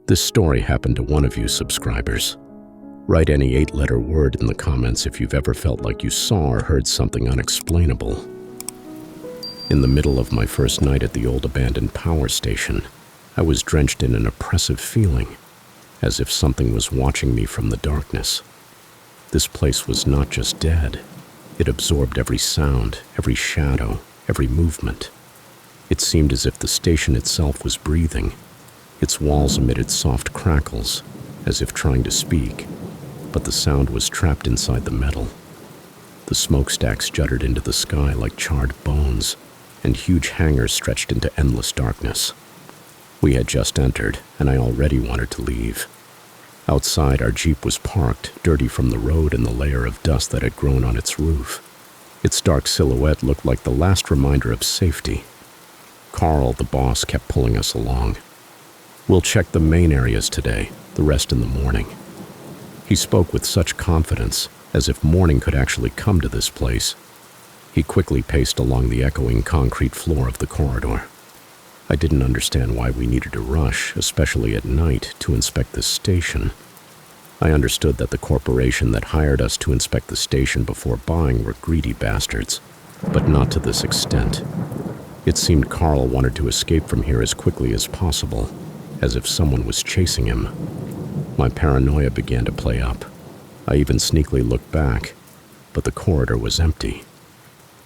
This story happened to one of you subscribers. Write any 8-letter word in the comments if you've ever felt like you saw or heard something unexplainable. In the middle of my first night at the old abandoned power station, I was drenched in an oppressive feeling, as if something was watching me from the darkness. This place was not just dead. It absorbed every sound, every shadow, every movement. It seemed as if the station itself was breathing. Its walls emitted soft crackles, as if trying to speak, but the sound was trapped inside the metal. The smokestacks jutted into the sky like charred bones, and huge hangars stretched into endless darkness. We had just entered, and I already wanted to leave. Outside, our Jeep was parked, dirty from the road and the layer of dust that had grown on its roof. Its dark silhouette looked like the last reminder of safety. Carl, the boss, kept pulling us along. "We'll check the main areas today, the rest in the morning." He spoke with such confidence, as if morning could actually come to this place. He quickly paced along the echoing concrete floor of the corridor. I didn't understand why we needed to rush, especially at night, to inspect this station. I understood that the corporation that hired us to inspect the station before buying were greedy bastards, but not to this extent. It seemed Carl wanted to escape from here as quickly as possible, as if someone was chasing him. My paranoia began to play up. I even sneakily looked back, but the corridor was empty.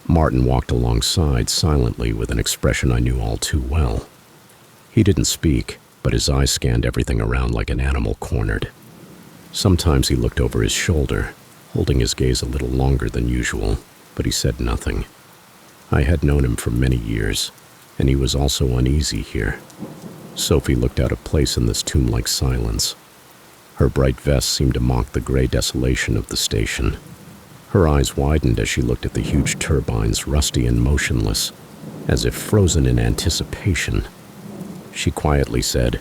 Martin walked alongside silently with an expression I knew all too well. He didn't speak, but his eyes scanned everything around like an animal cornered. Sometimes he looked over his shoulder, holding his gaze a little longer than usual, but he said nothing. I had known him for many years, and he was also uneasy here. Sophie looked out of place in this tomb-like silence. Her bright vest seemed to mock the gray desolation of the station. Her eyes widened as she looked at the huge turbines, rusty and motionless, as if frozen in anticipation. She quietly said,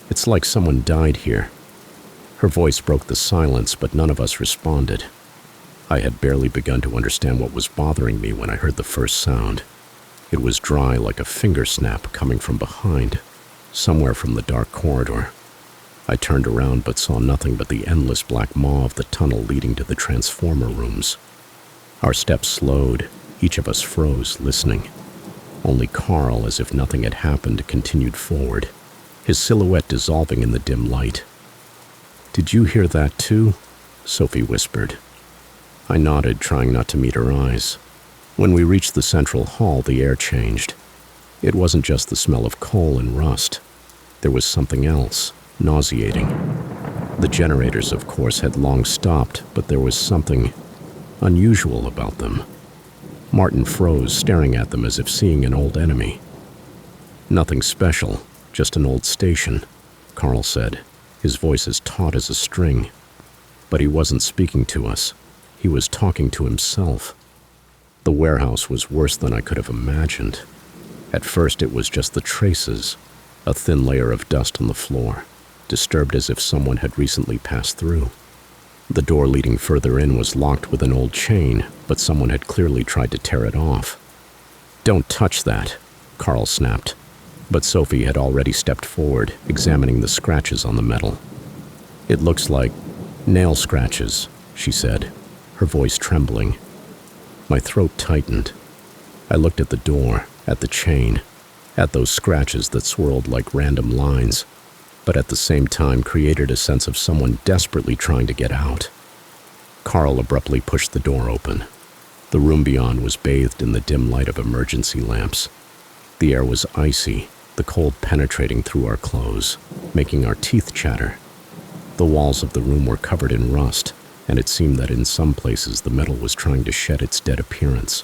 "It's like someone died here." Her voice broke the silence, but none of us responded. I had barely begun to understand what was bothering me when I heard the first sound. It was dry like a finger snap coming from behind, somewhere from the dark corridor. I turned around but saw nothing but the endless black maw of the tunnel leading to the transformer rooms. Our steps slowed. Each of us froze, listening. Only Carl, as if nothing had happened, continued forward, his silhouette dissolving in the dim light. "Did you hear that too?" Sophie whispered. I nodded, trying not to meet her eyes. When we reached the central hall, the air changed. It wasn't just the smell of coal and rust. There was something else, nauseating. The generators, of course, had long stopped, but there was something unusual about them. Martin froze, staring at them as if seeing an old enemy. "Nothing special, just an old station," Carl said, his voice as taut as a string. But he wasn't speaking to us. He was talking to himself. The warehouse was worse than I could have imagined. At first it was just the traces, a thin layer of dust on the floor, disturbed as if someone had recently passed through. The door leading further in was locked with an old chain, but someone had clearly tried to tear it off. "Don't touch that," Carl snapped. But Sophie had already stepped forward, examining the scratches on the metal. "It looks like nail scratches," she said, her voice trembling. My throat tightened. I looked at the door, at the chain, at those scratches that swirled like random lines, but at the same time created a sense of someone desperately trying to get out. Carl abruptly pushed the door open. The room beyond was bathed in the dim light of emergency lamps. The air was icy, the cold penetrating through our clothes, making our teeth chatter. The walls of the room were covered in rust, and it seemed that in some places the metal was trying to shed its dead appearance.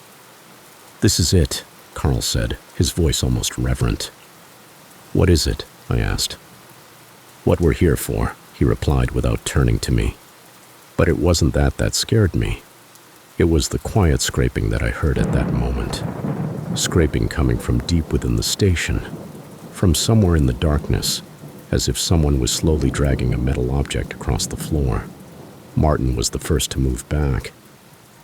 "This is it," Carl said, his voice almost reverent. "What is it?" I asked. "What we're here for," he replied without turning to me. But it wasn't that scared me. It was the quiet scraping that I heard at that moment. Scraping coming from deep within the station, from somewhere in the darkness, as if someone was slowly dragging a metal object across the floor. Martin was the first to move back.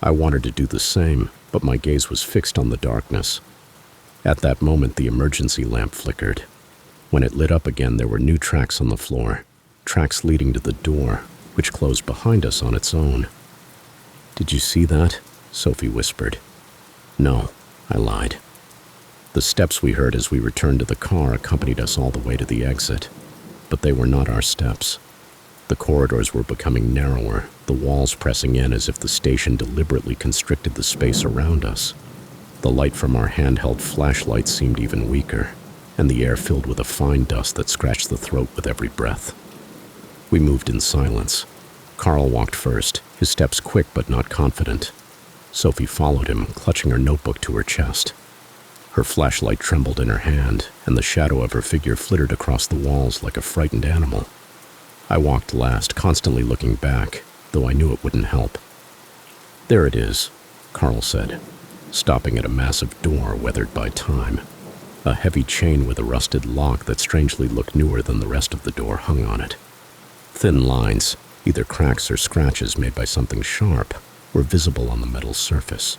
I wanted to do the same, but my gaze was fixed on the darkness. At that moment, the emergency lamp flickered. When it lit up again, there were new tracks on the floor, tracks leading to the door, which closed behind us on its own. "Did you see that?" Sophie whispered. "No," I lied. The steps we heard as we returned to the car accompanied us all the way to the exit, but they were not our steps. The corridors were becoming narrower, the walls pressing in as if the station deliberately constricted the space around us. The light from our handheld flashlights seemed even weaker, and the air filled with a fine dust that scratched the throat with every breath. We moved in silence. Carl walked first, his steps quick but not confident. Sophie followed him, clutching her notebook to her chest. Her flashlight trembled in her hand, and the shadow of her figure flittered across the walls like a frightened animal. I walked last, constantly looking back, though I knew it wouldn't help. "There it is," Carl said, stopping at a massive door weathered by time. A heavy chain with a rusted lock that strangely looked newer than the rest of the door hung on it. Thin lines, either cracks or scratches made by something sharp, were visible on the metal surface.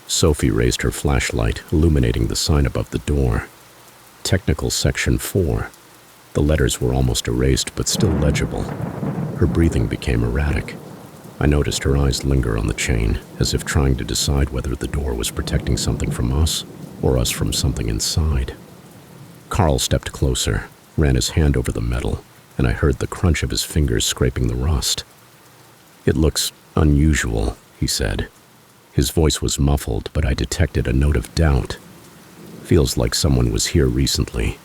Sophie raised her flashlight, illuminating the sign above the door. Technical Section 4. The letters were almost erased but still legible. Her breathing became erratic. I noticed her eyes linger on the chain, as if trying to decide whether the door was protecting something from us or us from something inside. Carl stepped closer, ran his hand over the metal, and I heard the crunch of his fingers scraping the rust. "It looks unusual," he said. His voice was muffled, but I detected a note of doubt. "Feels like someone was here recently.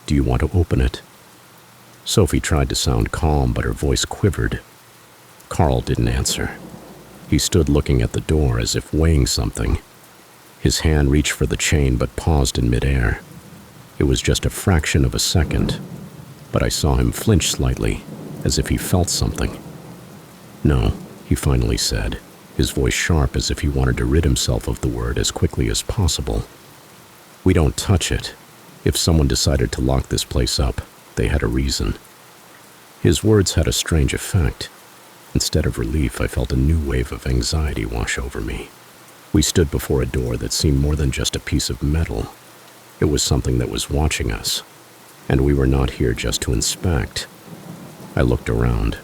Do you want to open it?" Sophie tried to sound calm, but her voice quivered. Carl didn't answer. He stood looking at the door as if weighing something. His hand reached for the chain but paused in midair. It was just a fraction of a second, but I saw him flinch slightly, as if he felt something. "No," he finally said, his voice sharp as if he wanted to rid himself of the word as quickly as possible. "We don't touch it. If someone decided to lock this place up, they had a reason." His words had a strange effect. Instead of relief, I felt a new wave of anxiety wash over me. We stood before a door that seemed more than just a piece of metal. It was something that was watching us, and we were not here just to inspect. I looked around.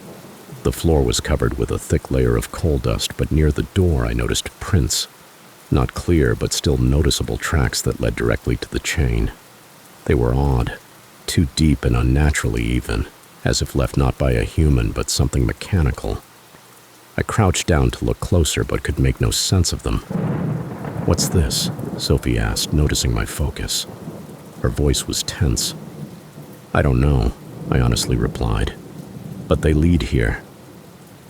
The floor was covered with a thick layer of coal dust, but near the door I noticed prints. Not clear, but still noticeable tracks that led directly to the chain. They were odd, too deep and unnaturally even, as if left not by a human but something mechanical. I crouched down to look closer but could make no sense of them. "What's this?" Sophie asked, noticing my focus. Her voice was tense. "I don't know," I honestly replied. "But they lead here."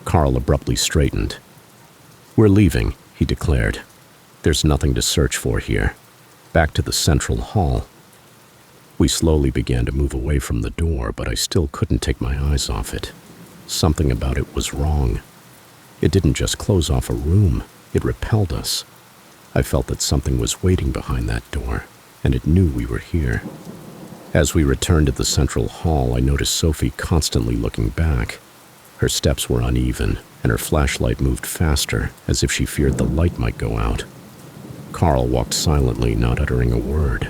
Carl abruptly straightened. "We're leaving," he declared. "There's nothing to search for here. Back to the central hall." We slowly began to move away from the door, but I still couldn't take my eyes off it. Something about it was wrong. It didn't just close off a room, it repelled us. I felt that something was waiting behind that door, and it knew we were here. As we returned to the central hall, I noticed Sophie constantly looking back. Her steps were uneven, and her flashlight moved faster, as if she feared the light might go out. Carl walked silently, not uttering a word.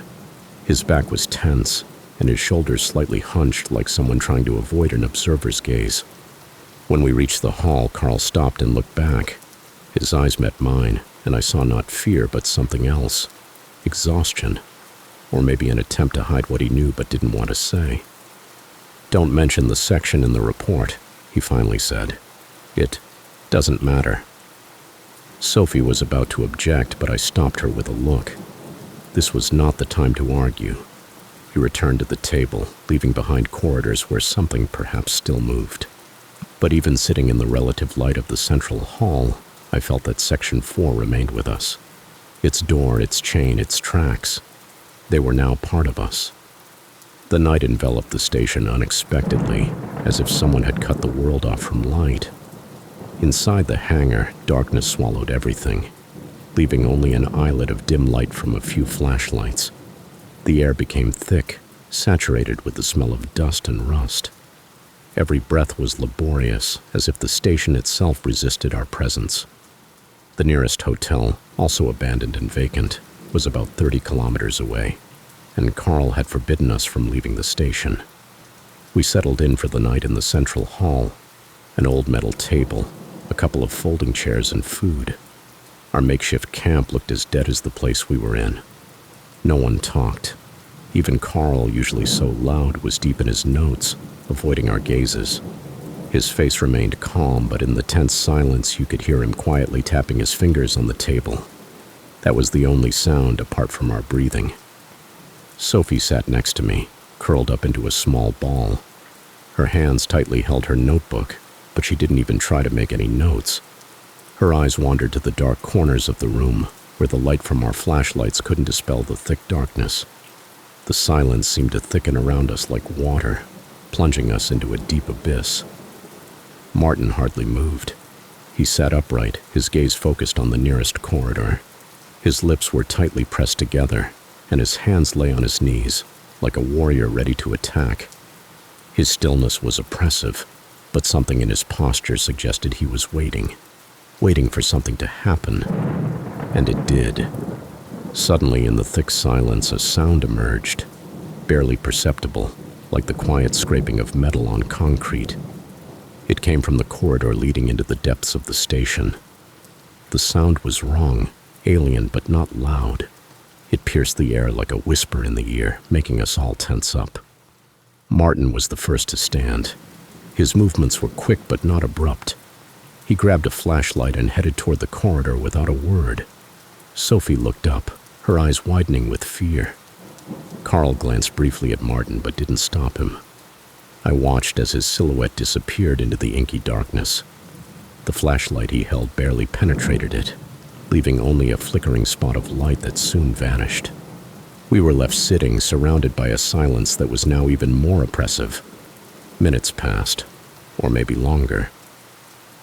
His back was tense, and his shoulders slightly hunched like someone trying to avoid an observer's gaze. When we reached the hall, Carl stopped and looked back. His eyes met mine, and I saw not fear but something else. Exhaustion. Or maybe an attempt to hide what he knew but didn't want to say. "Don't mention the section in the report," he finally said. "It doesn't matter." Sophie was about to object, but I stopped her with a look. This was not the time to argue. He returned to the table, leaving behind corridors where something perhaps still moved. But even sitting in the relative light of the central hall, I felt that Section 4 remained with us. Its door, its chain, its tracks. They were now part of us. The night enveloped the station unexpectedly, as if someone had cut the world off from light. Inside the hangar, darkness swallowed everything, leaving only an islet of dim light from a few flashlights. The air became thick, saturated with the smell of dust and rust. Every breath was laborious, as if the station itself resisted our presence. The nearest hotel, also abandoned and vacant, was about 30 kilometers away. and Carl had forbidden us from leaving the station. We settled in for the night in the central hall, an old metal table, a couple of folding chairs, and food. Our makeshift camp looked as dead as the place we were in. No one talked. Even Carl, usually so loud, was deep in his notes, avoiding our gazes. His face remained calm, but in the tense silence you could hear him quietly tapping his fingers on the table. That was the only sound apart from our breathing. Sophie sat next to me, curled up into a small ball. Her hands tightly held her notebook, but she didn't even try to make any notes. Her eyes wandered to the dark corners of the room, where the light from our flashlights couldn't dispel the thick darkness. The silence seemed to thicken around us like water, plunging us into a deep abyss. Martin hardly moved. He sat upright, his gaze focused on the nearest corridor. His lips were tightly pressed together, and his hands lay on his knees, like a warrior ready to attack. His stillness was oppressive, but something in his posture suggested he was waiting for something to happen. And it did. Suddenly, in the thick silence, a sound emerged, barely perceptible, like the quiet scraping of metal on concrete. It came from the corridor leading into the depths of the station. The sound was wrong, alien but not loud. It pierced the air like a whisper in the ear, making us all tense up. Martin was the first to stand. His movements were quick but not abrupt. He grabbed a flashlight and headed toward the corridor without a word. Sophie looked up, her eyes widening with fear. Carl glanced briefly at Martin but didn't stop him. I watched as his silhouette disappeared into the inky darkness. The flashlight he held barely penetrated it, leaving only a flickering spot of light that soon vanished. We were left sitting, surrounded by a silence that was now even more oppressive. Minutes passed, or maybe longer.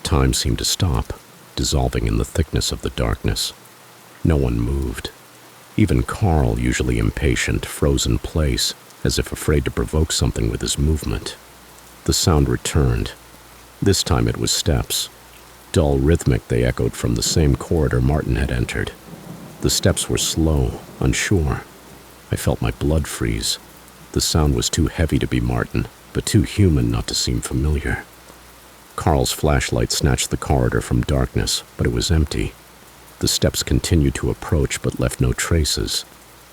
Time seemed to stop, dissolving in the thickness of the darkness. No one moved. Even Carl, usually impatient, froze in place, as if afraid to provoke something with his movement. The sound returned. This time it was steps. Dull, rhythmic, they echoed from the same corridor Martin had entered. The steps were slow, unsure. I felt my blood freeze. The sound was too heavy to be Martin, but too human not to seem familiar. Carl's flashlight snatched the corridor from darkness, but it was empty. The steps continued to approach but left no traces.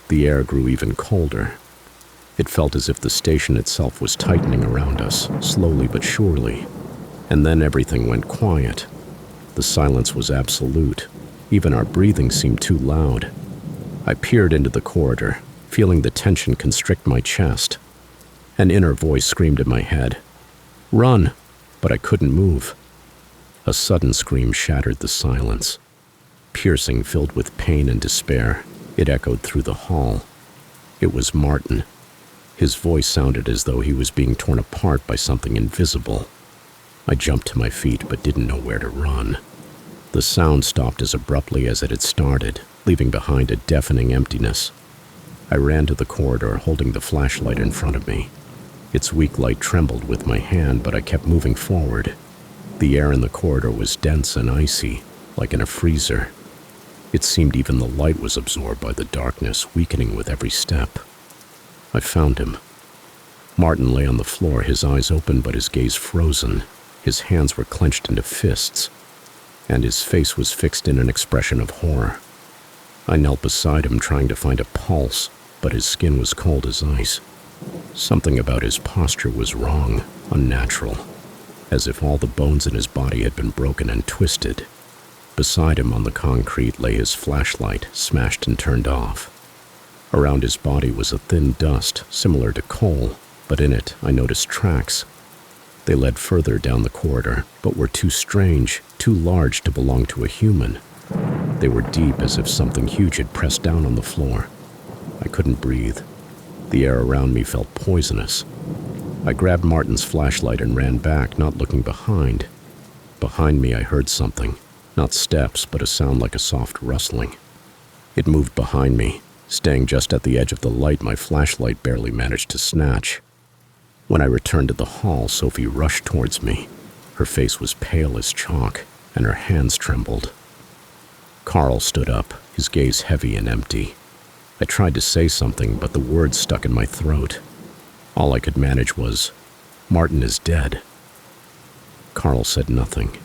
The air grew even colder. It felt as if the station itself was tightening around us, slowly but surely. And then everything went quiet. The silence was absolute. Even our breathing seemed too loud. I peered into the corridor, feeling the tension constrict my chest. An inner voice screamed in my head, "Run!" But I couldn't move. A sudden scream shattered the silence. Piercing, filled with pain and despair, it echoed through the hall. It was Martin. His voice sounded as though he was being torn apart by something invisible. I jumped to my feet but didn't know where to run. The sound stopped as abruptly as it had started, leaving behind a deafening emptiness. I ran to the corridor, holding the flashlight in front of me. Its weak light trembled with my hand, but I kept moving forward. The air in the corridor was dense and icy, like in a freezer. It seemed even the light was absorbed by the darkness, weakening with every step. I found him. Martin lay on the floor, his eyes open but his gaze frozen. His hands were clenched into fists, and his face was fixed in an expression of horror. I knelt beside him, trying to find a pulse, but his skin was cold as ice. Something about his posture was wrong, unnatural, as if all the bones in his body had been broken and twisted. Beside him on the concrete lay his flashlight, smashed and turned off. Around his body was a thin dust, similar to coal, but in it I noticed tracks. They led further down the corridor, but were too strange, too large to belong to a human. They were deep, as if something huge had pressed down on the floor. I couldn't breathe. The air around me felt poisonous. I grabbed Martin's flashlight and ran back, not looking behind. Behind me I heard something, not steps, but a sound like a soft rustling. It moved behind me, staying just at the edge of the light my flashlight barely managed to snatch. When I returned to the hall, Sophie rushed towards me. Her face was pale as chalk, and her hands trembled. Carl stood up, his gaze heavy and empty. I tried to say something, but the words stuck in my throat. All I could manage was, "Martin is dead." Carl said nothing.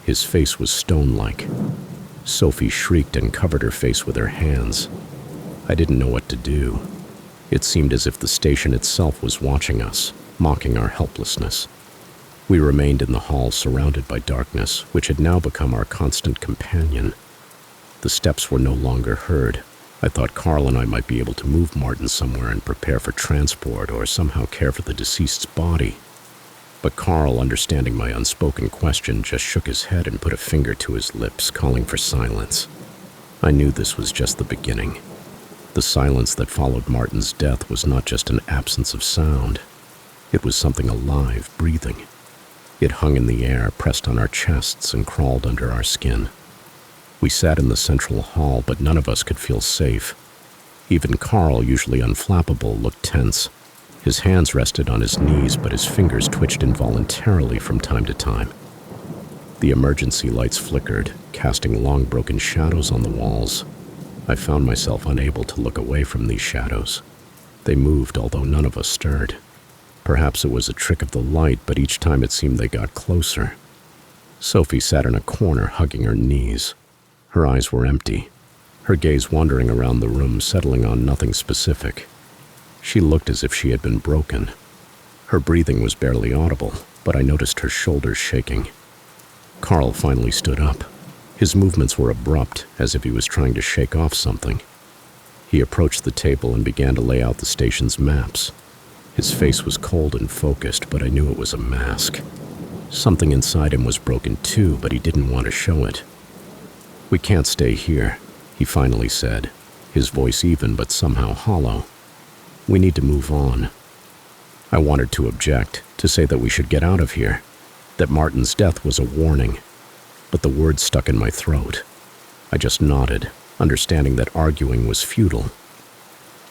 His face was stone-like. Sophie shrieked and covered her face with her hands. I didn't know what to do. It seemed as if the station itself was watching us, mocking our helplessness. We remained in the hall surrounded by darkness, which had now become our constant companion. The steps were no longer heard. I thought Carl and I might be able to move Martin somewhere and prepare for transport or somehow care for the deceased's body. But Carl, understanding my unspoken question, just shook his head and put a finger to his lips, calling for silence. I knew this was just the beginning. The silence that followed Martin's death was not just an absence of sound. It was something alive, breathing. It hung in the air, pressed on our chests, and crawled under our skin. We sat in the central hall, but none of us could feel safe. Even Carl, usually unflappable, looked tense. His hands rested on his knees, but his fingers twitched involuntarily from time to time. The emergency lights flickered, casting long broken shadows on the walls. I found myself unable to look away from these shadows. They moved, although none of us stirred. Perhaps it was a trick of the light, but each time it seemed they got closer. Sophie sat in a corner, hugging her knees. Her eyes were empty, her gaze wandering around the room, settling on nothing specific. She looked as if she had been broken. Her breathing was barely audible, but I noticed her shoulders shaking. Carl finally stood up. His movements were abrupt, as if he was trying to shake off something. He approached the table and began to lay out the station's maps. His face was cold and focused, but I knew it was a mask. Something inside him was broken too, but he didn't want to show it. "We can't stay here," he finally said, his voice even but somehow hollow. "We need to move on." I wanted to object, to say that we should get out of here, that Martin's death was a warning, but the words stuck in my throat. I just nodded, understanding that arguing was futile.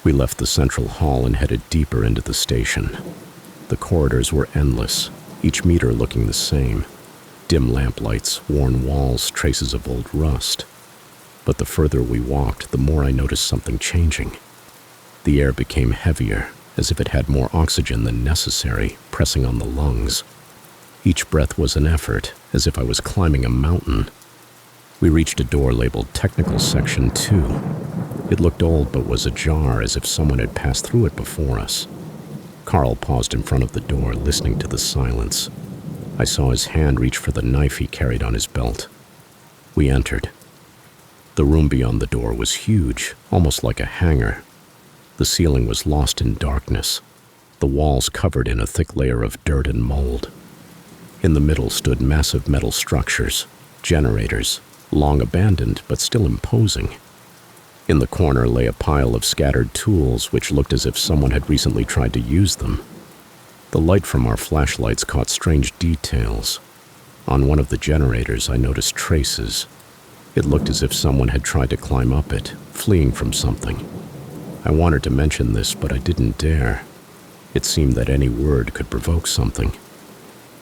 We left the central hall and headed deeper into the station. The corridors were endless, each meter looking the same. Dim lamplights, worn walls, traces of old rust. But the further we walked, the more I noticed something changing. The air became heavier, as if it had more oxygen than necessary, pressing on the lungs. Each breath was an effort, as if I was climbing a mountain. We reached a door labeled Technical Section 2. It looked old but was ajar, as if someone had passed through it before us. Carl paused in front of the door, listening to the silence. I saw his hand reach for the knife he carried on his belt. We entered. The room beyond the door was huge, almost like a hangar. The ceiling was lost in darkness, the walls covered in a thick layer of dirt and mold. In the middle stood massive metal structures, generators, long abandoned but still imposing. In the corner lay a pile of scattered tools which looked as if someone had recently tried to use them. The light from our flashlights caught strange details. On one of the generators, I noticed traces. It looked as if someone had tried to climb up it, fleeing from something. I wanted to mention this, but I didn't dare. It seemed that any word could provoke something.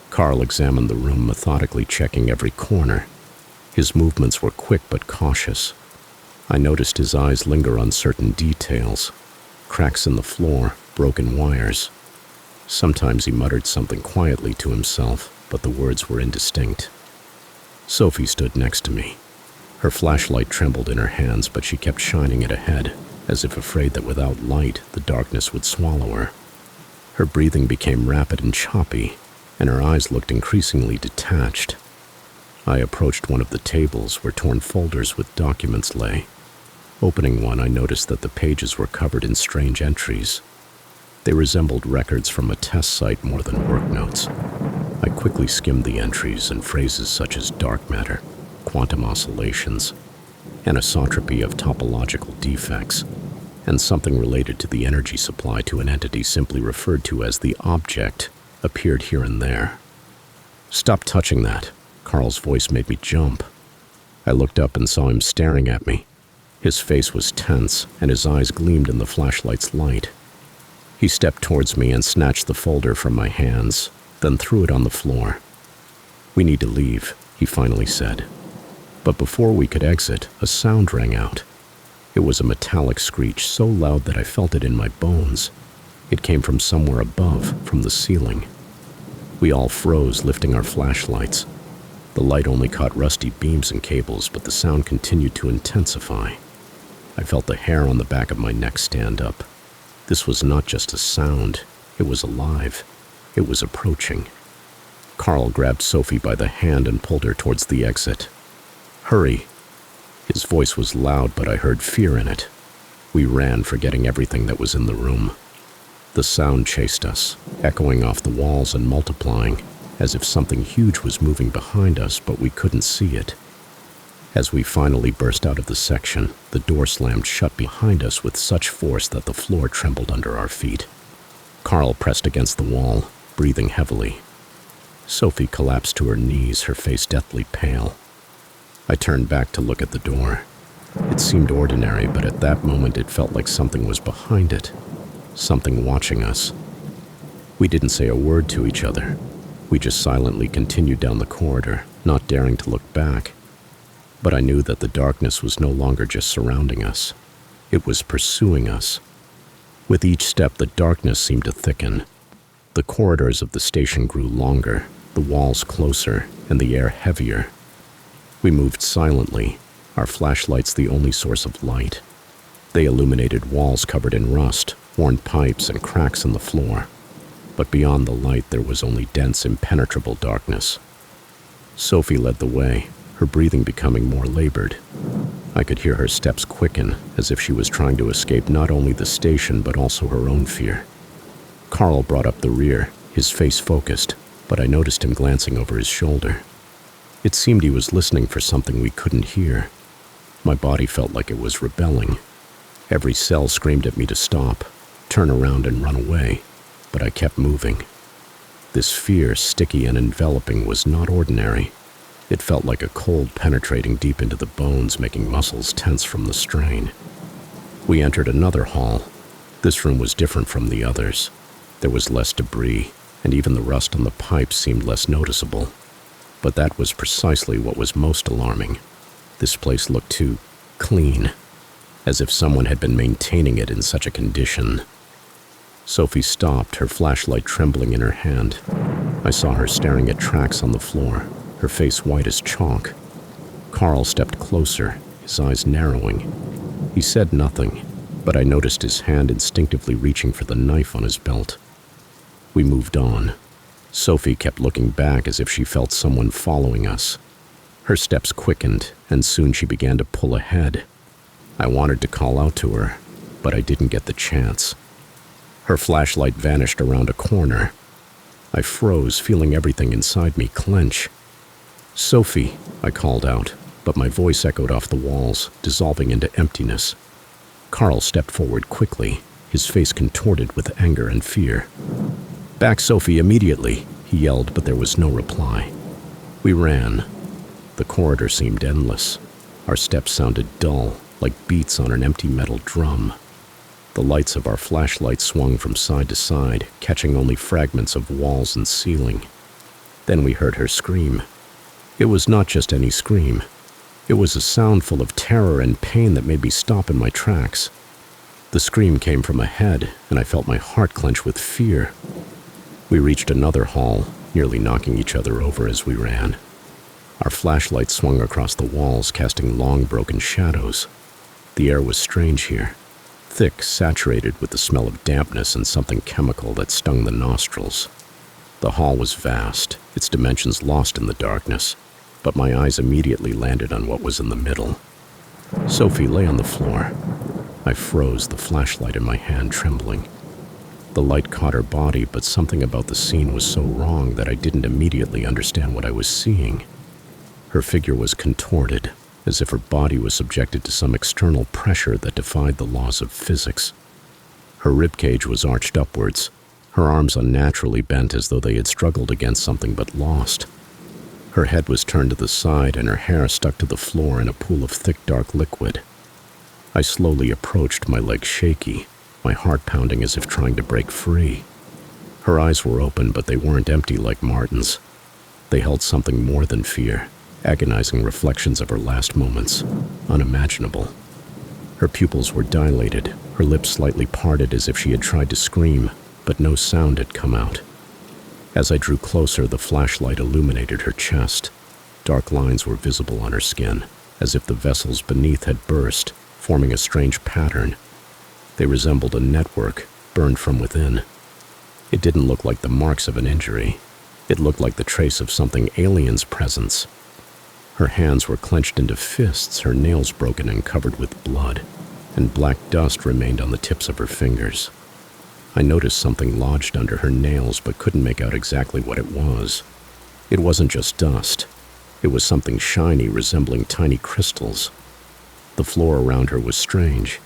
Carl examined the room, methodically checking every corner. His movements were quick but cautious. I noticed his eyes linger on certain details. Cracks in the floor, broken wires. Sometimes he muttered something quietly to himself, but the words were indistinct. Sophie stood next to me. Her flashlight trembled in her hands, but she kept shining it ahead, as if afraid that without light, the darkness would swallow her. Her breathing became rapid and choppy, and her eyes looked increasingly detached. I approached one of the tables where torn folders with documents lay. Opening one, I noticed that the pages were covered in strange entries. They resembled records from a test site more than work notes. I quickly skimmed the entries, and phrases such as dark matter, quantum oscillations, anisotropy of topological defects, and something related to the energy supply to an entity simply referred to as the object appeared here and there. "Stop touching that." Carl's voice made me jump. I looked up and saw him staring at me. His face was tense, and his eyes gleamed in the flashlight's light. He stepped towards me and snatched the folder from my hands, then threw it on the floor. "We need to leave," he finally said. But before we could exit, a sound rang out. It was a metallic screech so loud that I felt it in my bones. It came from somewhere above, from the ceiling. We all froze, lifting our flashlights. The light only caught rusty beams and cables, but the sound continued to intensify. I felt the hair on the back of my neck stand up. This was not just a sound. It was alive. It was approaching. Carl grabbed Sophie by the hand and pulled her towards the exit. "Hurry!" His voice was loud, but I heard fear in it. We ran, forgetting everything that was in the room. The sound chased us, echoing off the walls and multiplying, as if something huge was moving behind us, but we couldn't see it. As we finally burst out of the section, the door slammed shut behind us with such force that the floor trembled under our feet. Carl pressed against the wall, breathing heavily. Sophie collapsed to her knees, her face deathly pale. I turned back to look at the door. It seemed ordinary, but at that moment it felt like something was behind it. Something watching us. We didn't say a word to each other. We just silently continued down the corridor, not daring to look back. But I knew that the darkness was no longer just surrounding us. It was pursuing us. With each step, the darkness seemed to thicken. The corridors of the station grew longer, the walls closer, and the air heavier. We moved silently, our flashlights the only source of light. They illuminated walls covered in rust, worn pipes, and cracks in the floor. But beyond the light, there was only dense, impenetrable darkness. Sophie led the way, her breathing becoming more labored. I could hear her steps quicken, as if she was trying to escape not only the station, but also her own fear. Carl brought up the rear, his face focused, but I noticed him glancing over his shoulder. It seemed he was listening for something we couldn't hear. My body felt like it was rebelling. Every cell screamed at me to stop, turn around and run away, but I kept moving. This fear, sticky and enveloping, was not ordinary. It felt like a cold penetrating deep into the bones, making muscles tense from the strain. We entered another hall. This room was different from the others. There was less debris, and even the rust on the pipes seemed less noticeable. But that was precisely what was most alarming. This place looked too clean, as if someone had been maintaining it in such a condition. Sophie stopped, her flashlight trembling in her hand. I saw her staring at tracks on the floor, her face white as chalk. Carl stepped closer, his eyes narrowing. He said nothing, but I noticed his hand instinctively reaching for the knife on his belt. We moved on. Sophie kept looking back as if she felt someone following us. Her steps quickened, and soon she began to pull ahead. I wanted to call out to her, but I didn't get the chance. Her flashlight vanished around a corner. I froze, feeling everything inside me clench. "Sophie," I called out, but my voice echoed off the walls, dissolving into emptiness. Carl stepped forward quickly, his face contorted with anger and fear. "Back, Sophie, immediately," he yelled, but there was no reply. We ran. The corridor seemed endless. Our steps sounded dull, like beats on an empty metal drum. The lights of our flashlights swung from side to side, catching only fragments of walls and ceiling. Then we heard her scream. It was not just any scream. It was a sound full of terror and pain that made me stop in my tracks. The scream came from ahead, and I felt my heart clench with fear. We reached another hall, nearly knocking each other over as we ran. Our flashlights swung across the walls, casting long, broken shadows. The air was strange here, thick, saturated with the smell of dampness and something chemical that stung the nostrils. The hall was vast, its dimensions lost in the darkness, but my eyes immediately landed on what was in the middle. Sophie lay on the floor. I froze, the flashlight in my hand trembling. The light caught her body, but something about the scene was so wrong that I didn't immediately understand what I was seeing. Her figure was contorted, as if her body was subjected to some external pressure that defied the laws of physics. Her ribcage was arched upwards, her arms unnaturally bent as though they had struggled against something but lost. Her head was turned to the side, and her hair stuck to the floor in a pool of thick, dark liquid. I slowly approached, my legs shaky, my heart pounding as if trying to break free. Her eyes were open, but they weren't empty like Martin's. They held something more than fear, agonizing reflections of her last moments, unimaginable. Her pupils were dilated, her lips slightly parted as if she had tried to scream, but no sound had come out. As I drew closer, the flashlight illuminated her chest. Dark lines were visible on her skin, as if the vessels beneath had burst, forming a strange pattern. They resembled a network, burned from within. It didn't look like the marks of an injury. It looked like the trace of something alien's presence. Her hands were clenched into fists, her nails broken and covered with blood, and black dust remained on the tips of her fingers. I noticed something lodged under her nails but couldn't make out exactly what it was. It wasn't just dust. It was something shiny resembling tiny crystals. The floor around her was strange.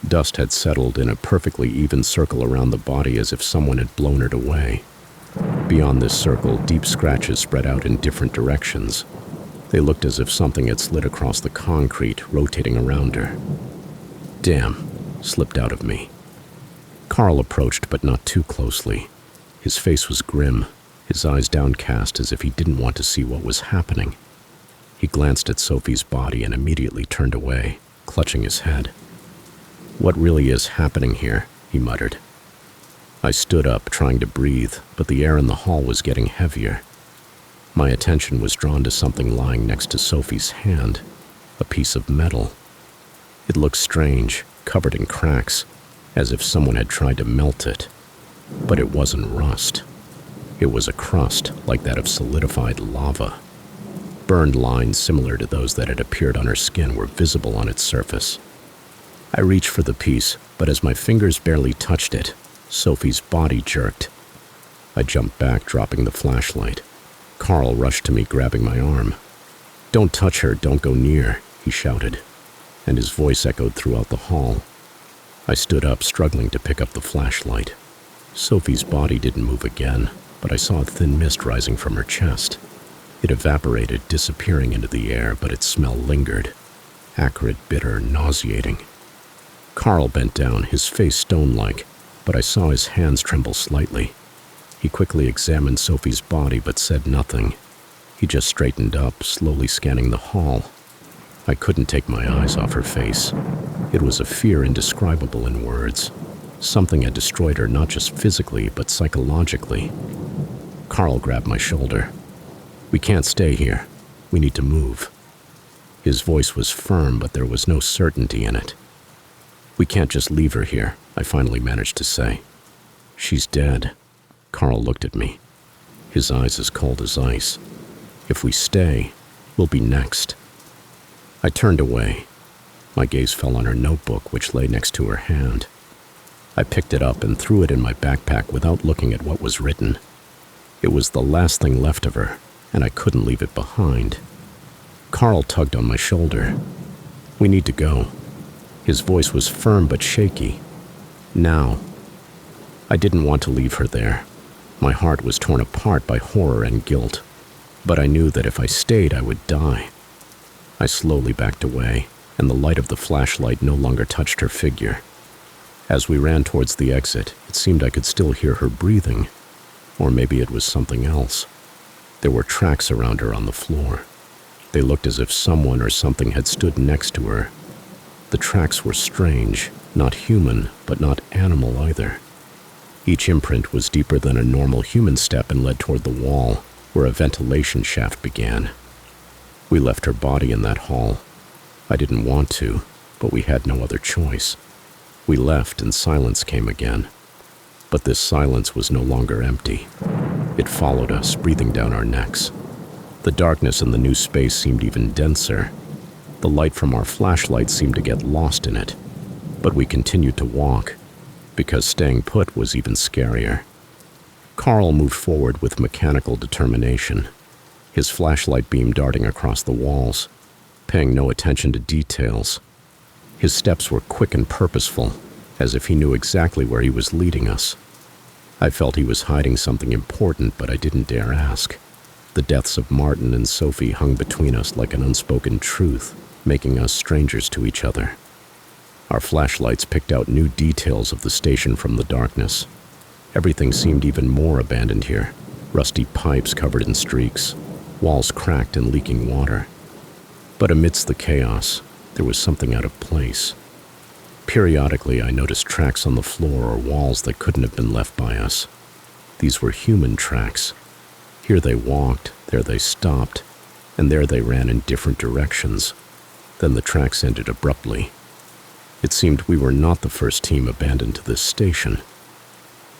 Dust had settled in a perfectly even circle around the body as if someone had blown it away. Beyond this circle, deep scratches spread out in different directions. They looked as if something had slid across the concrete, rotating around her. "Damn," slipped out of me. Carl approached, but not too closely. His face was grim, his eyes downcast as if he didn't want to see what was happening. He glanced at Sophie's body and immediately turned away, clutching his head. "What really is happening here?" he muttered. I stood up, trying to breathe, but the air in the hall was getting heavier. My attention was drawn to something lying next to Sophie's hand, a piece of metal. It looked strange, covered in cracks, as if someone had tried to melt it. But it wasn't rust. It was a crust like that of solidified lava. Burned lines similar to those that had appeared on her skin were visible on its surface. I reached for the piece, but as my fingers barely touched it, Sophie's body jerked. I jumped back, dropping the flashlight. Carl rushed to me, grabbing my arm. "Don't touch her, don't go near," he shouted, and his voice echoed throughout the hall. I stood up, struggling to pick up the flashlight. Sophie's body didn't move again, but I saw a thin mist rising from her chest. It evaporated, disappearing into the air, but its smell lingered. Acrid, bitter, nauseating. Carl bent down, his face stone-like, but I saw his hands tremble slightly. He quickly examined Sophie's body but said nothing. He just straightened up, slowly scanning the hall. I couldn't take my eyes off her face. It was a fear indescribable in words. Something had destroyed her not just physically, but psychologically. Carl grabbed my shoulder. "We can't stay here. We need to move." His voice was firm, but there was no certainty in it. "We can't just leave her here," I finally managed to say. "She's dead." Carl looked at me, his eyes as cold as ice. "If we stay, we'll be next." I turned away. My gaze fell on her notebook, which lay next to her hand. I picked it up and threw it in my backpack without looking at what was written. It was the last thing left of her, and I couldn't leave it behind. Carl tugged on my shoulder. "We need to go." His voice was firm but shaky. "Now." I didn't want to leave her there. My heart was torn apart by horror and guilt, but I knew that if I stayed, I would die. I slowly backed away, and the light of the flashlight no longer touched her figure. As we ran towards the exit, it seemed I could still hear her breathing, or maybe it was something else. There were tracks around her on the floor. They looked as if someone or something had stood next to her. The tracks were strange, not human, but not animal either. Each imprint was deeper than a normal human step and led toward the wall, where a ventilation shaft began. We left her body in that hall. I didn't want to, but we had no other choice. We left and silence came again. But this silence was no longer empty. It followed us, breathing down our necks. The darkness in the new space seemed even denser. The light from our flashlight seemed to get lost in it. But we continued to walk, because staying put was even scarier. Carl moved forward with mechanical determination, his flashlight beam darting across the walls, paying no attention to details. His steps were quick and purposeful, as if he knew exactly where he was leading us. I felt he was hiding something important, but I didn't dare ask. The deaths of Martin and Sophie hung between us like an unspoken truth, making us strangers to each other. Our flashlights picked out new details of the station from the darkness. Everything seemed even more abandoned here. Rusty pipes covered in streaks, walls cracked and leaking water. But amidst the chaos, there was something out of place. Periodically, I noticed tracks on the floor or walls that couldn't have been left by us. These were human tracks. Here they walked, there they stopped, and there they ran in different directions. Then the tracks ended abruptly. It seemed we were not the first team abandoned to this station.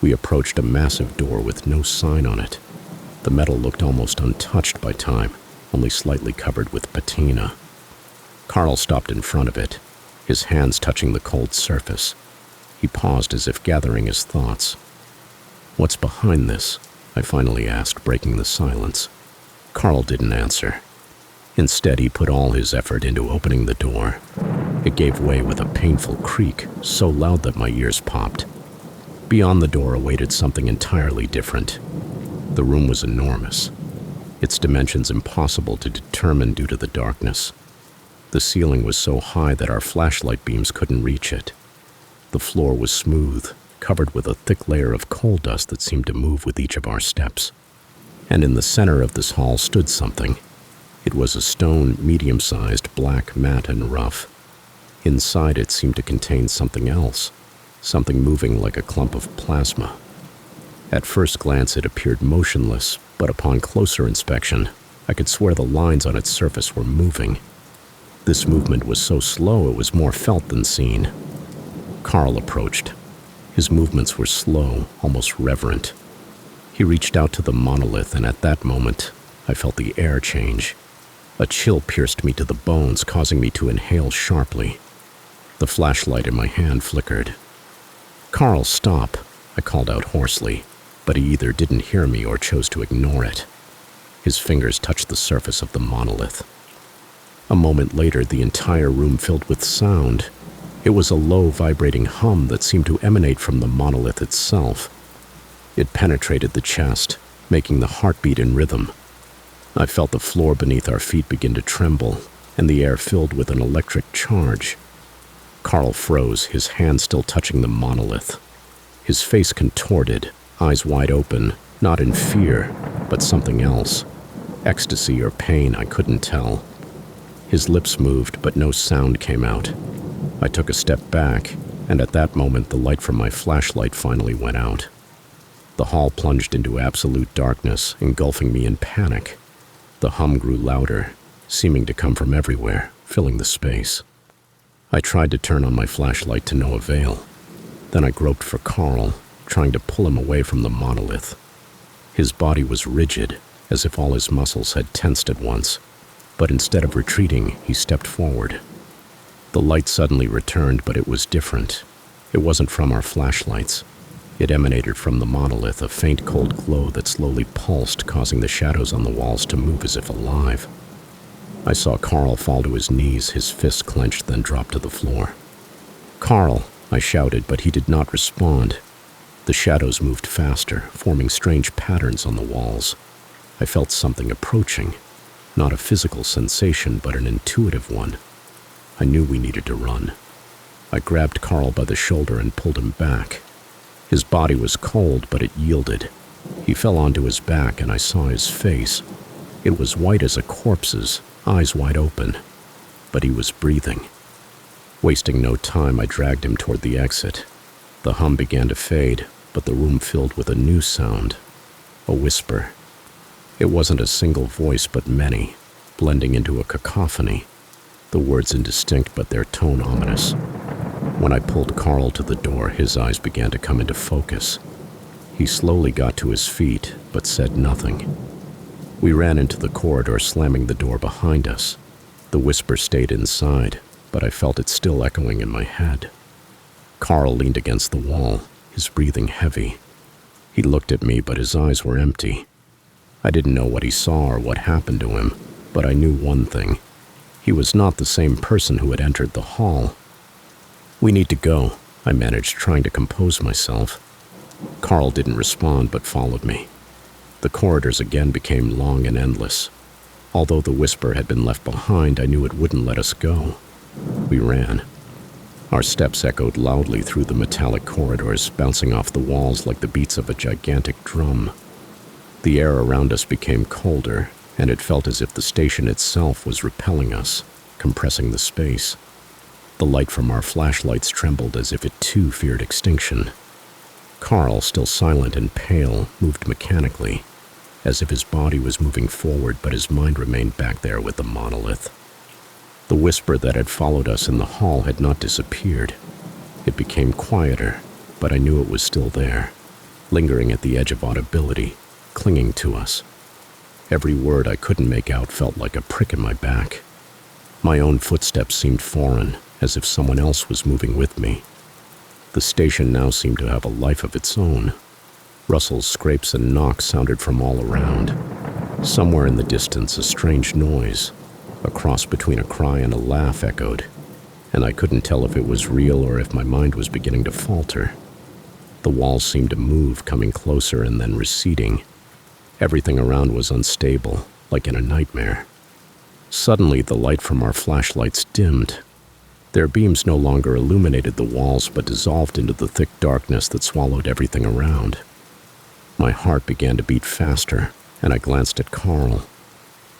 We approached a massive door with no sign on it. The metal looked almost untouched by time, only slightly covered with patina. Carl stopped in front of it, his hands touching the cold surface. He paused as if gathering his thoughts. "What's behind this?" I finally asked, breaking the silence. Carl didn't answer. Instead, he put all his effort into opening the door. It gave way with a painful creak, so loud that my ears popped. Beyond the door awaited something entirely different. The room was enormous, its dimensions impossible to determine due to the darkness. The ceiling was so high that our flashlight beams couldn't reach it. The floor was smooth, covered with a thick layer of coal dust that seemed to move with each of our steps. And in the center of this hall stood something. It was a stone, medium-sized, black, matte, and rough. Inside it seemed to contain something else, something moving like a clump of plasma. At first glance it appeared motionless, but upon closer inspection, I could swear the lines on its surface were moving. This movement was so slow it was more felt than seen. Carl approached. His movements were slow, almost reverent. He reached out to the monolith, and at that moment, I felt the air change. A chill pierced me to the bones, causing me to inhale sharply. The flashlight in my hand flickered. "Carl, stop," I called out hoarsely, but he either didn't hear me or chose to ignore it. His fingers touched the surface of the monolith. A moment later, the entire room filled with sound. It was a low, vibrating hum that seemed to emanate from the monolith itself. It penetrated the chest, making the heartbeat in rhythm. I felt the floor beneath our feet begin to tremble, and the air filled with an electric charge. Carl froze, his hand still touching the monolith. His face contorted, eyes wide open, not in fear, but something else. Ecstasy or pain, I couldn't tell. His lips moved, but no sound came out. I took a step back, and at that moment the light from my flashlight finally went out. The hall plunged into absolute darkness, engulfing me in panic. The hum grew louder, seeming to come from everywhere, filling the space. I tried to turn on my flashlight to no avail. Then I groped for Carl, trying to pull him away from the monolith. His body was rigid, as if all his muscles had tensed at once, but instead of retreating, he stepped forward. The light suddenly returned, but it was different. It wasn't from our flashlights. It emanated from the monolith, a faint cold glow that slowly pulsed, causing the shadows on the walls to move as if alive. I saw Carl fall to his knees, his fist clenched, then drop to the floor. "Carl," I shouted, but he did not respond. The shadows moved faster, forming strange patterns on the walls. I felt something approaching, not a physical sensation, but an intuitive one. I knew we needed to run. I grabbed Carl by the shoulder and pulled him back. His body was cold, but it yielded. He fell onto his back, and I saw his face. It was white as a corpse's, eyes wide open, but he was breathing. Wasting no time, I dragged him toward the exit. The hum began to fade, but the room filled with a new sound, a whisper. It wasn't a single voice, but many, blending into a cacophony. The words indistinct, but their tone ominous. When I pulled Carl to the door, his eyes began to come into focus. He slowly got to his feet, but said nothing. We ran into the corridor, slamming the door behind us. The whisper stayed inside, but I felt it still echoing in my head. Carl leaned against the wall, his breathing heavy. He looked at me, but his eyes were empty. I didn't know what he saw or what happened to him, but I knew one thing. He was not the same person who had entered the hall. "We need to go," I managed, trying to compose myself. Carl didn't respond, but followed me. The corridors again became long and endless. Although the whisper had been left behind, I knew it wouldn't let us go. We ran. Our steps echoed loudly through the metallic corridors, bouncing off the walls like the beats of a gigantic drum. The air around us became colder, and it felt as if the station itself was repelling us, compressing the space. The light from our flashlights trembled as if it too feared extinction. Carl, still silent and pale, moved mechanically, as if his body was moving forward but his mind remained back there with the monolith. The whisper that had followed us in the hall had not disappeared. It became quieter, but I knew it was still there, lingering at the edge of audibility, clinging to us. Every word I couldn't make out felt like a prick in my back. My own footsteps seemed foreign, as if someone else was moving with me. The station now seemed to have a life of its own. Rustles, scrapes, and knocks sounded from all around. Somewhere in the distance, a strange noise, a cross between a cry and a laugh, echoed, and I couldn't tell if it was real or if my mind was beginning to falter. The walls seemed to move, coming closer and then receding. Everything around was unstable, like in a nightmare. Suddenly, the light from our flashlights dimmed. Their beams no longer illuminated the walls but dissolved into the thick darkness that swallowed everything around. My heart began to beat faster, and I glanced at Carl.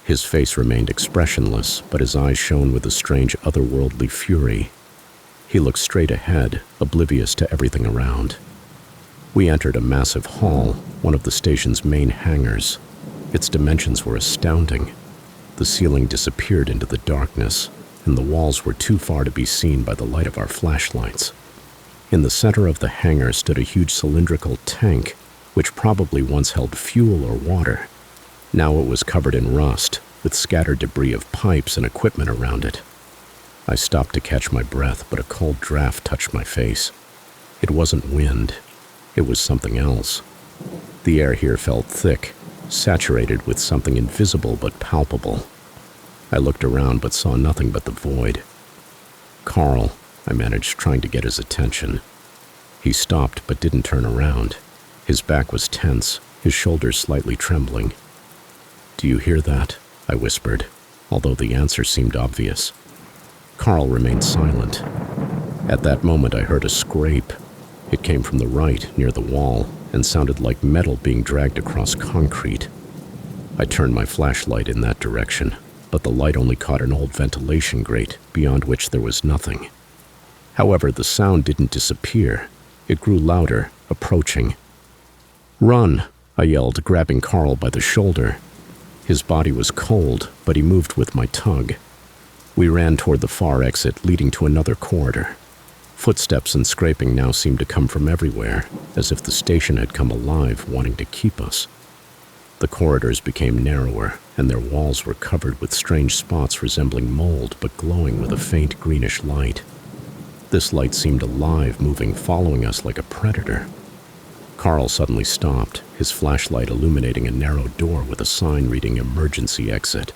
His face remained expressionless, but his eyes shone with a strange otherworldly fury. He looked straight ahead, oblivious to everything around. We entered a massive hall, one of the station's main hangars. Its dimensions were astounding. The ceiling disappeared into the darkness, and the walls were too far to be seen by the light of our flashlights. In the center of the hangar stood a huge cylindrical tank, which probably once held fuel or water. Now it was covered in rust, with scattered debris of pipes and equipment around it. I stopped to catch my breath, but a cold draft touched my face. It wasn't wind. It was something else. The air here felt thick, saturated with something invisible but palpable. I looked around but saw nothing but the void. "Carl," I managed, trying to get his attention. He stopped but didn't turn around. His back was tense, his shoulders slightly trembling. "Do you hear that?" I whispered, although the answer seemed obvious. Carl remained silent. At that moment I heard a scrape. It came from the right, near the wall, and sounded like metal being dragged across concrete. I turned my flashlight in that direction, but the light only caught an old ventilation grate, beyond which there was nothing. However, the sound didn't disappear. It grew louder, approaching. "Run!" I yelled, grabbing Carl by the shoulder. His body was cold, but he moved with my tug. We ran toward the far exit, leading to another corridor. Footsteps and scraping now seemed to come from everywhere, as if the station had come alive, wanting to keep us. The corridors became narrower, and their walls were covered with strange spots resembling mold but glowing with a faint greenish light. This light seemed alive, moving, following us like a predator. Carl suddenly stopped, his flashlight illuminating a narrow door with a sign reading "Emergency Exit."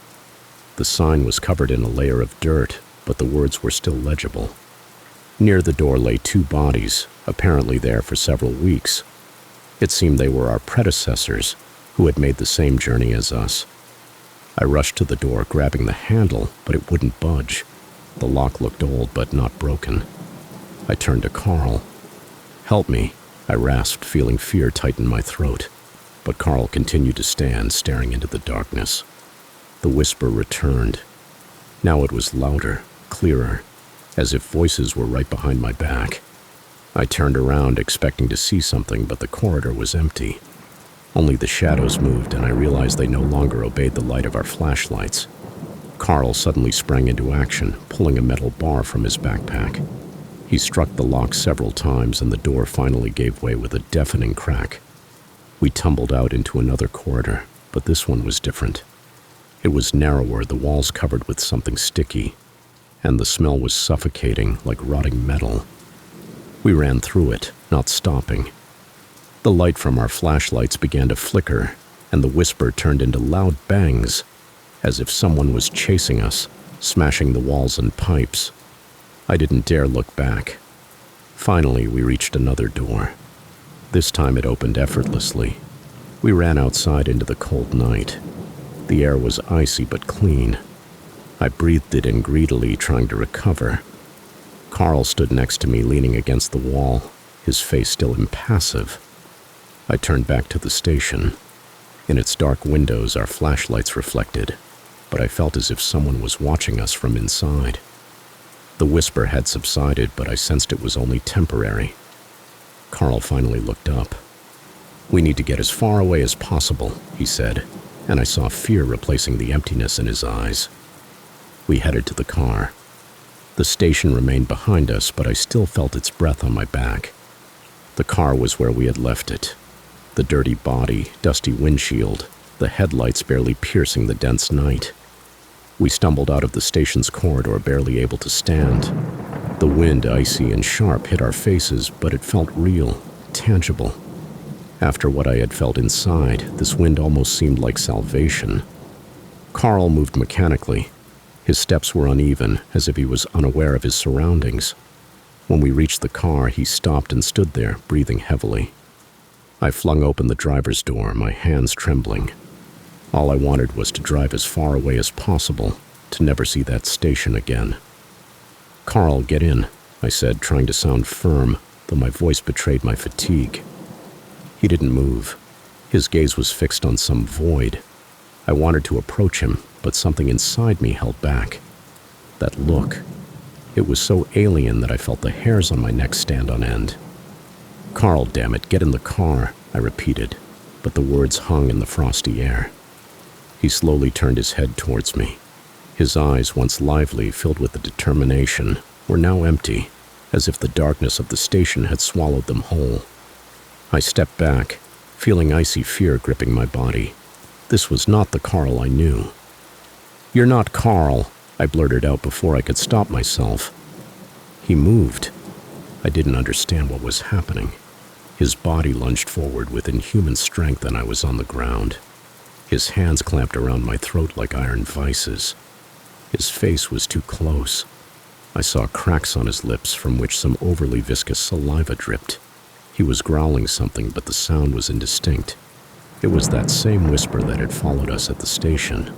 The sign was covered in a layer of dirt, but the words were still legible. Near the door lay two bodies, apparently there for several weeks. It seemed they were our predecessors, who had made the same journey as us. I rushed to the door, grabbing the handle, but it wouldn't budge. The lock looked old but not broken. I turned to Carl. "Help me," I rasped, feeling fear tighten my throat. But Carl continued to stand, staring into the darkness. The whisper returned. Now it was louder, clearer, as if voices were right behind my back. I turned around, expecting to see something, but the corridor was empty. Only the shadows moved, and I realized they no longer obeyed the light of our flashlights. Carl suddenly sprang into action, pulling a metal bar from his backpack. He struck the lock several times, and the door finally gave way with a deafening crack. We tumbled out into another corridor, but this one was different. It was narrower, the walls covered with something sticky, and the smell was suffocating, like rotting metal. We ran through it, not stopping. The light from our flashlights began to flicker, and the whisper turned into loud bangs, as if someone was chasing us, smashing the walls and pipes. I didn't dare look back. Finally, we reached another door. This time it opened effortlessly. We ran outside into the cold night. The air was icy but clean. I breathed it in greedily, trying to recover. Carl stood next to me, leaning against the wall, his face still impassive. I turned back to the station. In its dark windows, our flashlights reflected, but I felt as if someone was watching us from inside. The whisper had subsided, but I sensed it was only temporary. Carl finally looked up. "We need to get as far away as possible," he said, and I saw fear replacing the emptiness in his eyes. We headed to the car. The station remained behind us, but I still felt its breath on my back. The car was where we had left it. The dirty body, dusty windshield, the headlights barely piercing the dense night. We stumbled out of the station's corridor, barely able to stand. The wind, icy and sharp, hit our faces, but it felt real, tangible. After what I had felt inside, this wind almost seemed like salvation. Carl moved mechanically. His steps were uneven, as if he was unaware of his surroundings. When we reached the car, he stopped and stood there, breathing heavily. I flung open the driver's door, my hands trembling. All I wanted was to drive as far away as possible, to never see that station again. "Carl, get in," I said, trying to sound firm, though my voice betrayed my fatigue. He didn't move. His gaze was fixed on some void. I wanted to approach him, but something inside me held back. That look. It was so alien that I felt the hairs on my neck stand on end. "Carl, damn it, get in the car," I repeated, but the words hung in the frosty air. He slowly turned his head towards me. His eyes, once lively, filled with the determination, were now empty, as if the darkness of the station had swallowed them whole. I stepped back, feeling icy fear gripping my body. This was not the Carl I knew. "You're not Carl," I blurted out before I could stop myself. He moved. I didn't understand what was happening. His body lunged forward with inhuman strength, and I was on the ground. His hands clamped around my throat like iron vices. His face was too close. I saw cracks on his lips from which some overly viscous saliva dripped. He was growling something, but the sound was indistinct. It was that same whisper that had followed us at the station.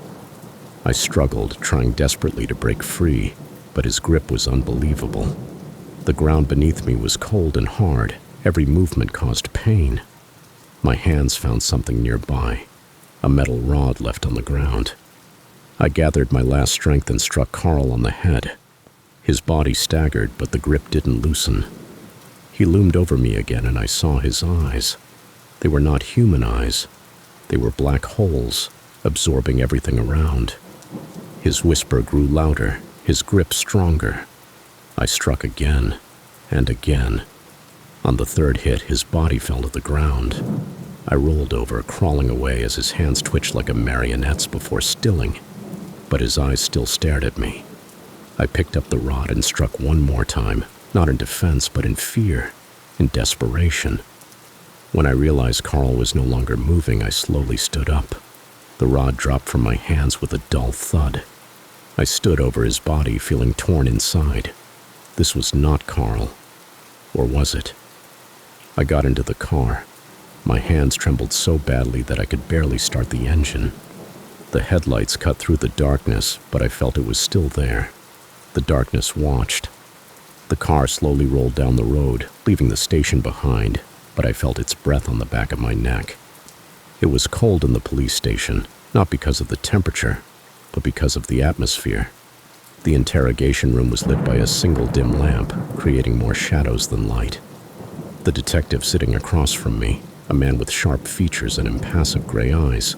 I struggled, trying desperately to break free, but his grip was unbelievable. The ground beneath me was cold and hard. Every movement caused pain. My hands found something nearby, a metal rod left on the ground. I gathered my last strength and struck Carl on the head. His body staggered, but the grip didn't loosen. He loomed over me again, and I saw his eyes. They were not human eyes. They were black holes, absorbing everything around. His whisper grew louder, his grip stronger. I struck again, and again. On the third hit, his body fell to the ground. I rolled over, crawling away as his hands twitched like a marionette's before stilling, but his eyes still stared at me. I picked up the rod and struck one more time, not in defense, but in fear, in desperation. When I realized Carl was no longer moving, I slowly stood up. The rod dropped from my hands with a dull thud. I stood over his body, feeling torn inside. This was not Carl. Or was it? I got into the car. My hands trembled so badly that I could barely start the engine. The headlights cut through the darkness, but I felt it was still there. The darkness watched. The car slowly rolled down the road, leaving the station behind, but I felt its breath on the back of my neck. It was cold in the police station, not because of the temperature, but because of the atmosphere. The interrogation room was lit by a single dim lamp, creating more shadows than light. The detective sitting across from me, a man with sharp features and impassive gray eyes,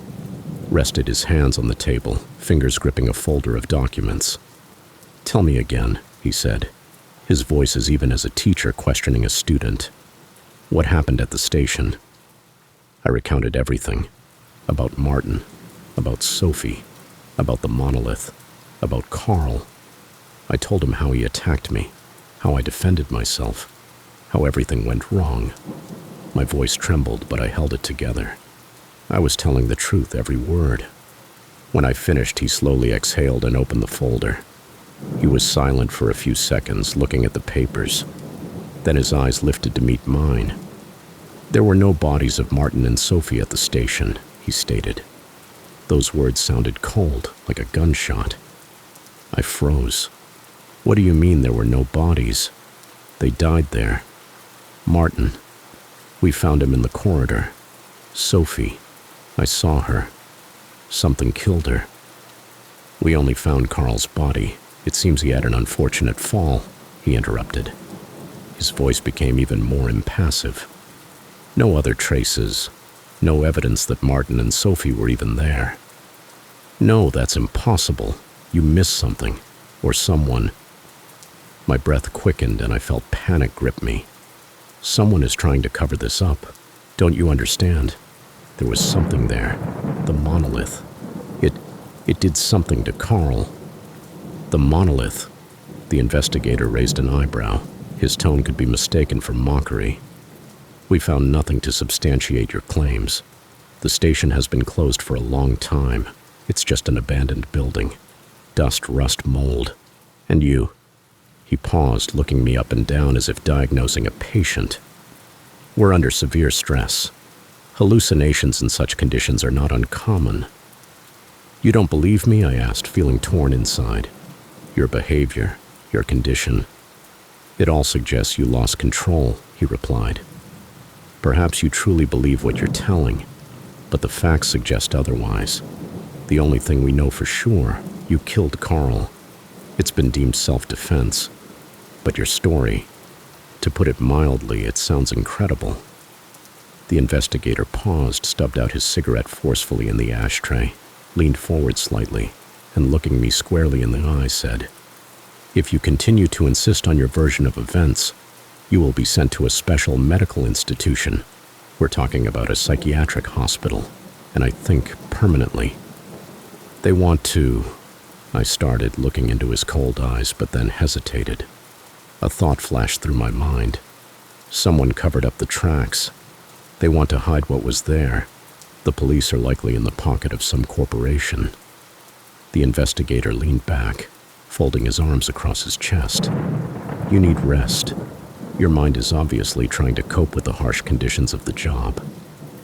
rested his hands on the table, fingers gripping a folder of documents. "Tell me again," he said, his voice as even as a teacher questioning a student. "What happened at the station?" I recounted everything. About Martin, about Sophie, about the monolith, about Carl. I told him how he attacked me, how I defended myself, how everything went wrong. My voice trembled, but I held it together. I was telling the truth, every word. When I finished, he slowly exhaled and opened the folder. He was silent for a few seconds, looking at the papers. Then his eyes lifted to meet mine. "There were no bodies of Martin and Sophie at the station," he stated. Those words sounded cold, like a gunshot. I froze. "What do you mean there were no bodies?" "They died there. Martin. We found him in the corridor. Sophie. I saw her. Something killed her. We only found Carl's body," It seems he had an unfortunate fall, he interrupted. His voice became even more impassive. No other traces, no evidence that Martin and Sophie were even there. No, that's impossible. You missed something, or someone. My breath quickened and I felt panic grip me. Someone is trying to cover this up. Don't you understand? There was something there. The monolith. It did something to Carl. The monolith. The investigator raised an eyebrow. His tone could be mistaken for mockery. We found nothing to substantiate your claims. The station has been closed for a long time. It's just an abandoned building. Dust, rust, mold. And you. He paused, looking me up and down as if diagnosing a patient. We're under severe stress. Hallucinations in such conditions are not uncommon. You don't believe me? I asked, feeling torn inside. Your behavior, your condition. It all suggests you lost control, he replied. Perhaps you truly believe what you're telling, but the facts suggest otherwise. The only thing we know for sure, you killed Carl. It's been deemed self-defense. But your story, to put it mildly, it sounds incredible. The investigator paused, stubbed out his cigarette forcefully in the ashtray, leaned forward slightly, and looking me squarely in the eye said, "If you continue to insist on your version of events, you will be sent to a special medical institution. We're talking about a psychiatric hospital, and I think permanently." They want to... I started, looking into his cold eyes, but then hesitated. A thought flashed through my mind. Someone covered up the tracks. They want to hide what was there. The police are likely in the pocket of some corporation. The investigator leaned back, folding his arms across his chest. You need rest. Your mind is obviously trying to cope with the harsh conditions of the job.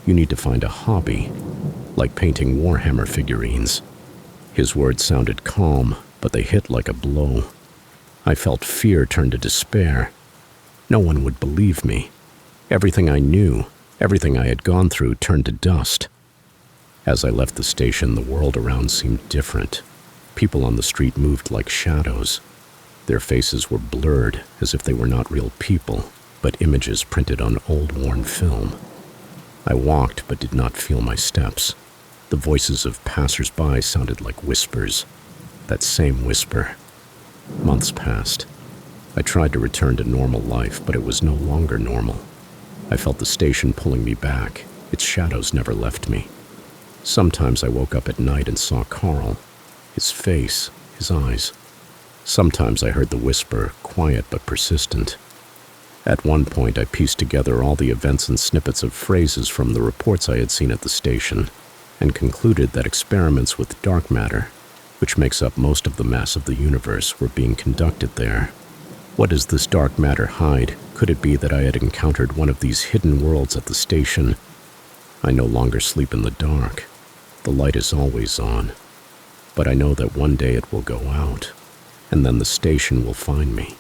You need to find a hobby, like painting Warhammer figurines. His words sounded calm, but they hit like a blow. I felt fear turn to despair. No one would believe me. Everything I knew, everything I had gone through turned to dust. As I left the station, the world around seemed different. People on the street moved like shadows. Their faces were blurred, as if they were not real people, but images printed on old, worn film. I walked, but did not feel my steps. The voices of passers-by sounded like whispers. That same whisper. Months passed. I tried to return to normal life, but it was no longer normal. I felt the station pulling me back. Its shadows never left me. Sometimes I woke up at night and saw Carl, his face, his eyes. Sometimes I heard the whisper, quiet but persistent. At one point, I pieced together all the events and snippets of phrases from the reports I had seen at the station, and concluded that experiments with dark matter, which makes up most of the mass of the universe, were being conducted there. What does this dark matter hide? Could it be that I had encountered one of these hidden worlds at the station? I no longer sleep in the dark. The light is always on. But I know that one day it will go out, and then the station will find me.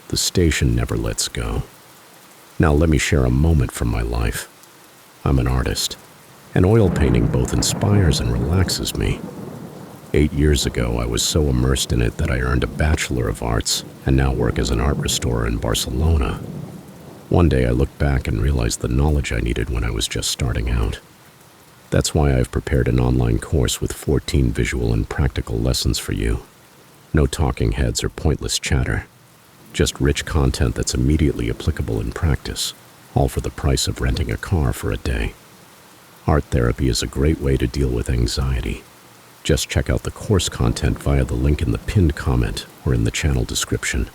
The station never lets go. Now let me share a moment from my life. I'm an artist, and oil painting both inspires and relaxes me. 8 years ago, I was so immersed in it that I earned a Bachelor of Arts and now work as an art restorer in Barcelona. One day I looked back and realized the knowledge I needed when I was just starting out. That's why I've prepared an online course with 14 visual and practical lessons for you. No talking heads or pointless chatter. Just rich content that's immediately applicable in practice, all for the price of renting a car for a day. Art therapy is a great way to deal with anxiety. Just check out the course content via the link in the pinned comment or in the channel description.